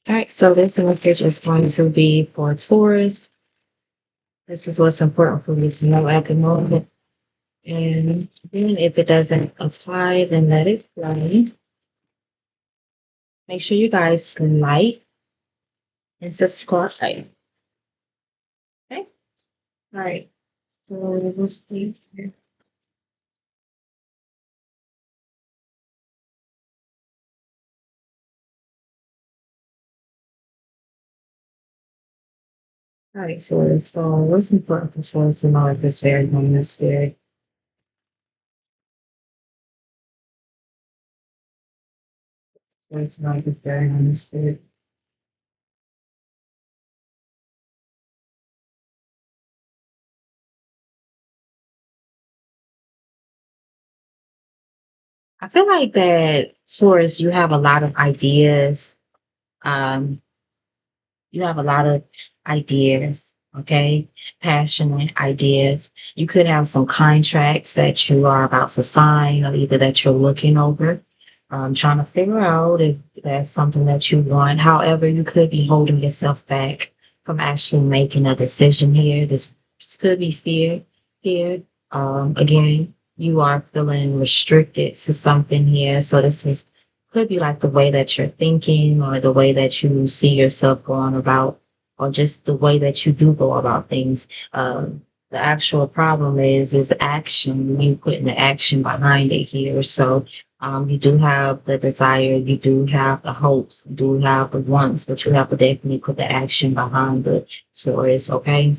All right, so this message is going to be for Taurus. This is what's important for you to know at the moment. And then if it doesn't apply, then let it fly. Make sure you guys like and subscribe. Okay? All right. So we'll see here. All right, so what's important for Taurus to know at this very moment is very Taurus to know at this very moment is very I feel like that Taurus, you have a lot of ideas. Um, You have a lot of ideas, okay? Passionate ideas. You could have some contracts that you are about to sign or either that you're looking over, trying to figure out if that's something that you want. However, you could be holding yourself back from actually making a decision here. This could be fear here. Again, you are feeling restricted to something here. So this is could be like the way that you're thinking or the way that you see yourself going about or just the way that you do go about things. The actual problem is action, you putting the action behind it here. So you do have the desire, you do have the hopes, you do have the wants, but you have to definitely put the action behind it. So it's okay.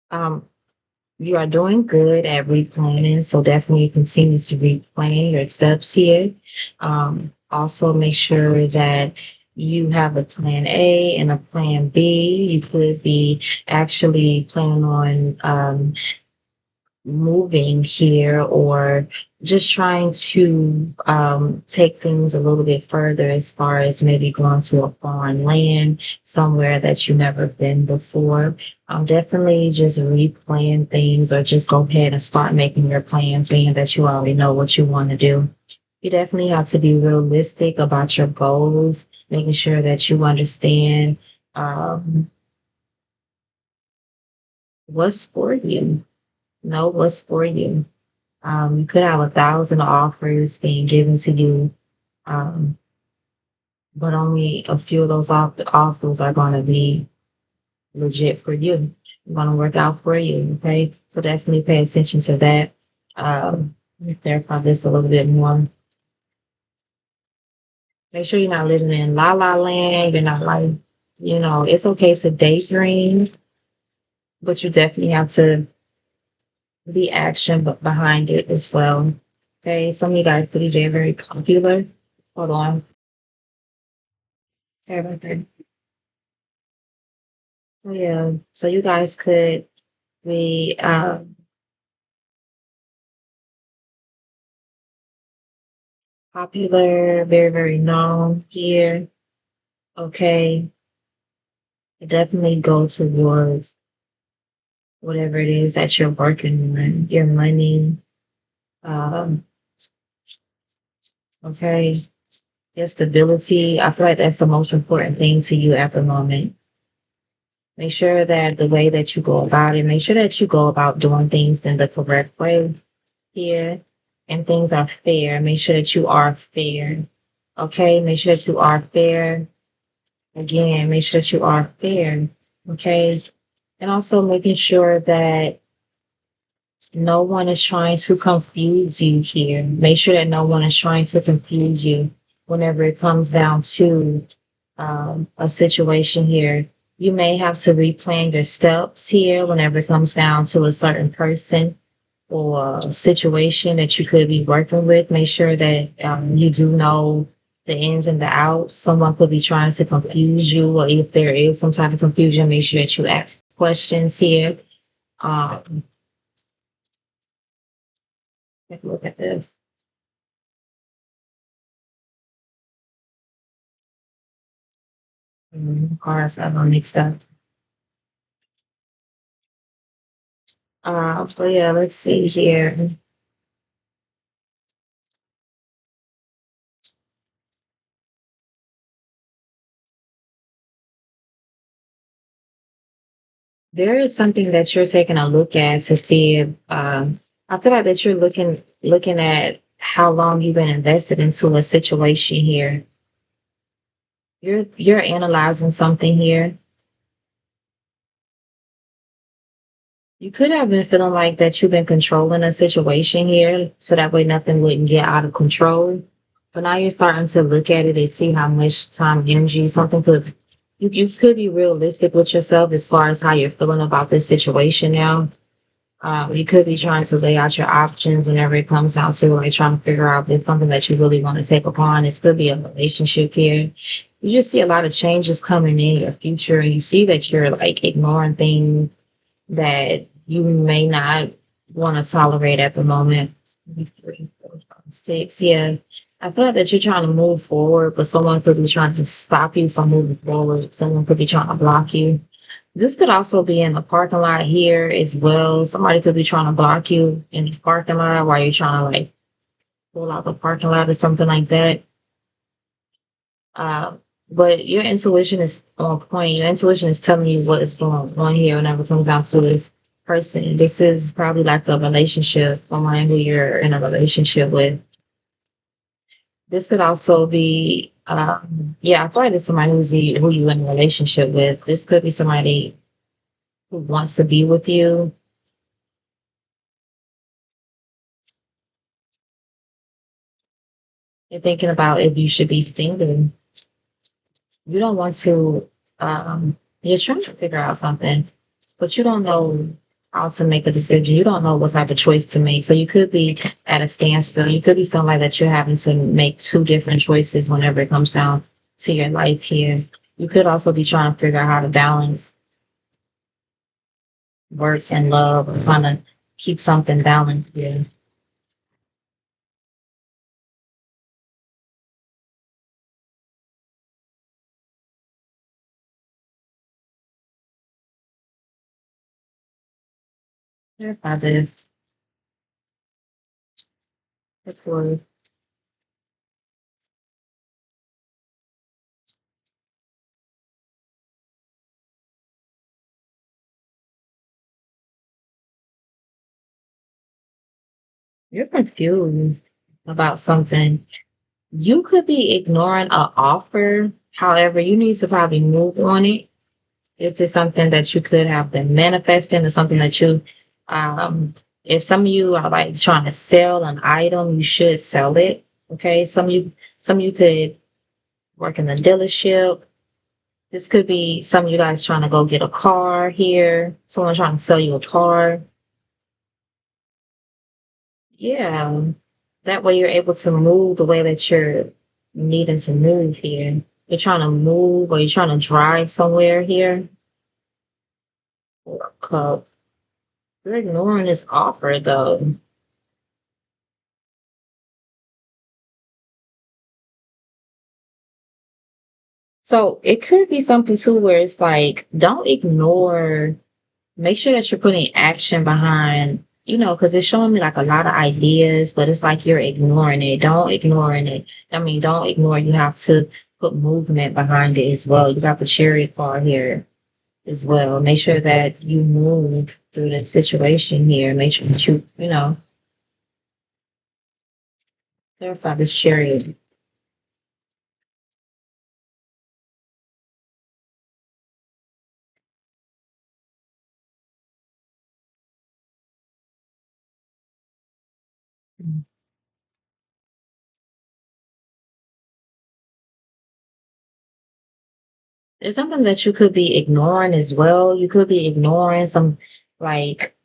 Um, You are doing good at replanning, so definitely continue to replan your steps here. Also, make sure that you have a plan A and a plan B. You could be actually planning on moving here or just trying to take things a little bit further as far as maybe going to a foreign land, somewhere that you've never been before. Definitely just replan things or just go ahead and start making your plans, being that you already know what you want to do. You definitely have to be realistic about your goals, making sure that you understand what's for you. Know what's for you. You could have 1,000 offers being given to you, um, but only a few of those offers are going to be legit for you. Going to work out for you. Okay, so definitely pay attention to that. Let me clarify this a little bit more. Make sure you're not living in la la land. You're not like, it's okay to daydream, but you definitely have to be action behind it as well. Okay, some of you guys could be very, very popular. Hold on. Sorry about that. Yeah, so you guys could be popular, very, very known here. Okay, definitely go towards whatever it is that you're working on, your money. Um, okay, your stability. I feel like that's the most important thing to you at the moment. Make sure that the way that you go about it, make sure that you go about doing things in the correct way here and things are fair. Make sure that you are fair. Okay, make sure that you are fair. Again, make sure that you are fair. Okay, and also making sure that no one is trying to confuse you here. Make sure that no one is trying to confuse you whenever it comes down to a situation here. You may have to replan your steps here whenever it comes down to a certain person or a situation that you could be working with. Make sure that you do know the ins and the outs. Someone could be trying to confuse you, or if there is some type of confusion, make sure that you ask questions here. Um, Take a look at this. Cards are all mixed up. So yeah, let's see here. There is something that you're taking a look at to see if I feel like that you're looking at how long you've been invested into a situation here. You're analyzing something here. You could have been feeling like that you've been controlling a situation here, so that way nothing wouldn't get out of control. But now you're starting to look at it and see how much time, energy, something could you could be realistic with yourself as far as how you're feeling about this situation now. You could be trying to lay out your options whenever it comes down to like trying to figure out if it's something that you really want to take upon. This could be a relationship here. You just see a lot of changes coming in your future, and you see that you're like ignoring things that you may not want to tolerate at the moment. Three, four, five, six, yeah. I feel like that you're trying to move forward, but someone could be trying to stop you from moving forward. Someone could be trying to block you. This could also be in the parking lot here as well. Somebody could be trying to block you in the parking lot while you're trying to like pull out the parking lot or something like that. Uh, but your intuition is on point. Your intuition is telling you what is going on here whenever it comes down to this person. This is probably like a relationship, someone who you're in a relationship with. This could also be, yeah, I feel like it's somebody who you in a relationship with. This could be somebody who wants to be with you. You're thinking about if you should be single. You don't want to, you're trying to figure out something, but you don't know how to make a decision. You don't know what type of choice to make. So you could be at a standstill. You could be feeling like that you're having to make two different choices whenever it comes down to your life here. You could also be trying to figure out how to balance work and love, or trying to keep something balanced here. By this, of course, you're confused about something. You could be ignoring an offer. However, you need to probably move on it. It's just something that you could have been manifesting, or something that you, um, if some of you are like trying to sell an item, you should sell it. Okay. Some of you could work in the dealership. This could be some of you guys trying to go get a car here. Someone trying to sell you a car. Yeah. That way you're able to move the way that you're needing to move here. You're trying to move, or you're trying to drive somewhere here. Or a cup. You're ignoring this offer though. So it could be something too where it's like, don't ignore, make sure that you're putting action behind, because it's showing me like a lot of ideas, but it's like you're ignoring it. Don't ignoring it. I mean, don't ignore, you have to put movement behind it as well. You got the chariot card here as well. Make sure that you move through the situation here. Make sure that you clarify this chariot. There's something that you could be ignoring as well. You could be ignoring some, like,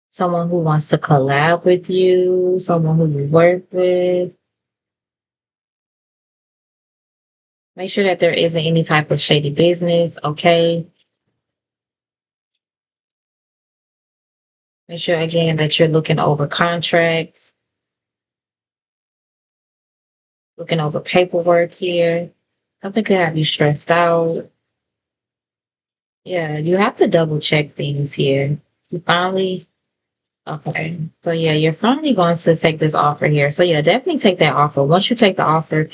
someone who wants to collab with you, someone who you work with. Make sure that there isn't any type of shady business, okay? Make sure again that you're looking over contracts, looking over paperwork here. Something could have you stressed out. Yeah, you have to double check things here. You finally, okay. So yeah, you're finally going to take this offer here. So yeah, definitely take that offer. Once you take the offer,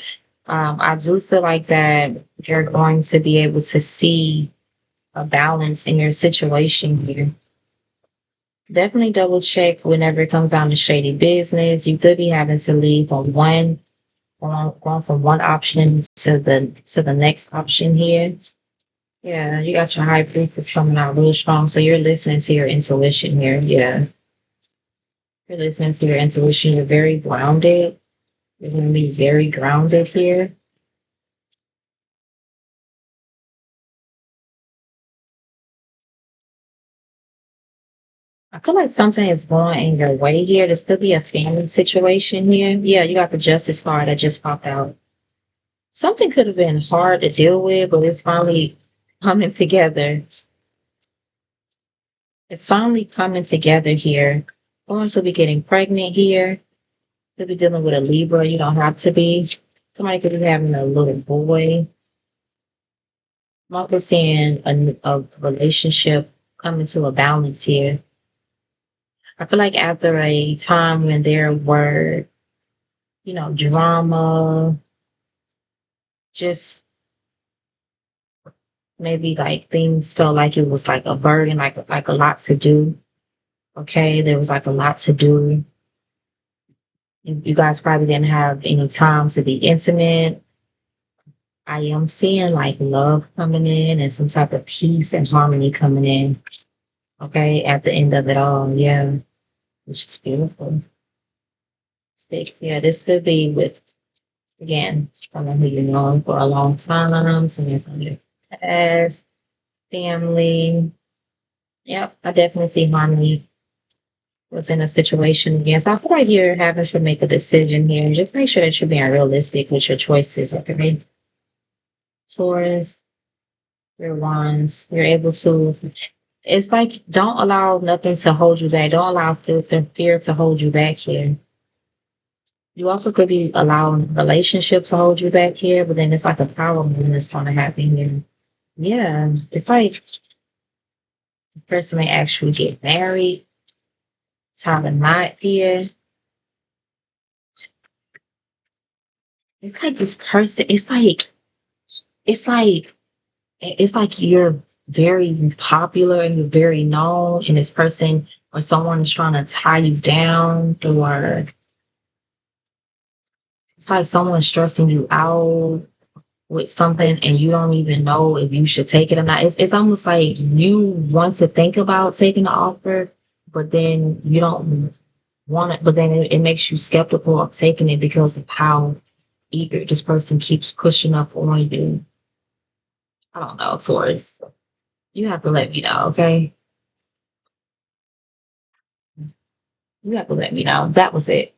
I do feel like that you're going to be able to see a balance in your situation here. Definitely double check whenever it comes down to shady business. You could be having to leave on one, going from one option to the next option here. Yeah, you got your high proof is coming out real strong. So you're listening to your intuition here. Yeah, you're listening to your intuition. You're very grounded. You're going to be very grounded here. I feel like something is going in your way here. This could be a family situation here. Yeah, you got the justice card that just popped out. Something could have been hard to deal with, but it's finally coming together. It's finally coming together here. Going to be getting pregnant here. Could be dealing with a Libra. You don't have to be. Somebody could be having a little boy. I'm also seeing a relationship coming to a balance here. I feel like after a time when there were, drama, just maybe like things felt like it was like a burden, like a lot to do. Okay, there was like a lot to do. You guys probably didn't have any time to be intimate. I am seeing like love coming in and some type of peace and harmony coming in. Okay, at the end of it all, yeah, which is beautiful. Six, yeah, this could be with again someone who you know for a long time, someone from your past, family. Yep, I definitely see harmony within a situation again. So I feel like you're having to make a decision here and just make sure that you're being realistic with your choices. Okay, Taurus, your wands, you're able to. It's like don't allow nothing to hold you back. Don't allow fear to hold you back here. You also could be allowing relationships to hold you back here, but then it's like a power move that's trying to happen here. Yeah, it's like the person may actually get married, tie the knot here. It's like this person. It's like it's like you're very popular and you're very known, and this person or someone is trying to tie you down, or it's like someone stressing you out with something and you don't even know if you should take it or not. It's almost like you want to think about taking the offer, but then you don't want it, but then it makes you skeptical of taking it because of how eager this person keeps pushing up on you. I don't know, Taurus. You have to let me know, okay? You have to let me know. That was it.